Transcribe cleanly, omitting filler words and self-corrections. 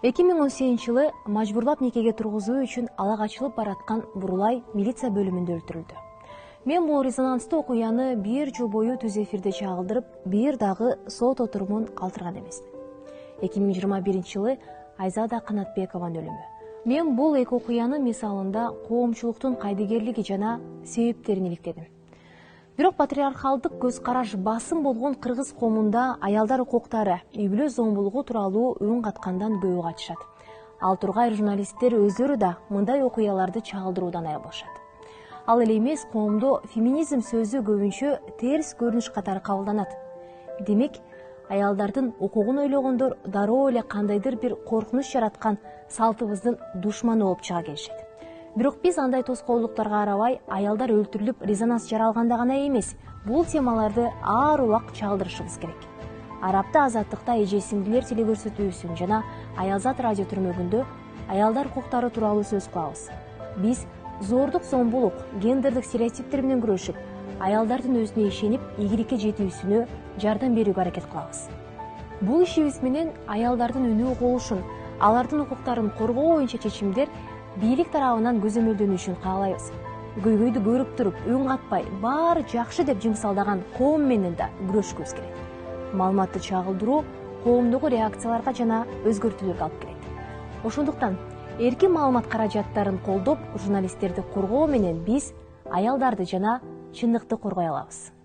2018-жылы мажбурлап никеге тургузуу үчүн ала качылып бараткан Бурулай милиция бөлүмүндө өлтүрүлдү. Мен бул резонанстуу окуяны 1 жыл бою түз эфирде чагылдырып, бир дагы сот отурумун калтырган эмесмин. 2021-жылы Айзада Канатбекованын өлүмү. Мен бул эки окуяны мисалында коомчулуктун кайдыгерлиги жана себептерин иликтедим. Бирок патриархалдык көз караш басым болгон кыргыз коомунда аялдар укуктары, үй-бүлө зомбулугу тууралуу үн каткандан көбү качышат. Ал тургай журналисттер өздөрү да мындай окуяларды чагылдыруудан аябылышат. Ал эле эмес, коомдо феминизм сөзү көбүнчө терс көрүнүш катары кабылданат. Демек, аялдардын укугун ойлогондор дароо эле кандайдыр бир коркунуч жараткан салтыбыздын душманы болуп чыга келишет. Бирок биз андай тоскоолдуктарга карабай, аялдар өлтүрүлүп, резонанс жаралганда гана эмес, бул темаларды ар убак чагылдырышыбыз керек. Арапта Азаттыкта эже-сиңдилер телекөрсөтүүсүн жана Аялзат радио түрмөгүндө аялдар укуктары тууралуу сөз кылабыз. Биз зордук, зомбулук, гендердик стереотиптер менен күрөшүп, аялдардын өзүнө ишенип, ийгиликке жетүүсүнө жардам берүүгө аракет кылабыз. Бул ишибиз менен аялдардын үнү угулушун, алардын укуктарын коргоо боюнча чечимдер бийлик тарабынан көзөмөлдөнүшүн каалайбыз. Көйгөйдү көрүп туруп, үн катпай, баары жакшы деп жымсалдаган коом менен да күрөшкүбүз керек. Маалыматты чагылдыруу коомдогу реакцияларга жана өзгөртүүлөргө алып келет. Ошондуктан эркин маалымат каражаттарын колдоп, журналисттерди коргоо менен биз аялдарды жана чындыкты коргой алабыз.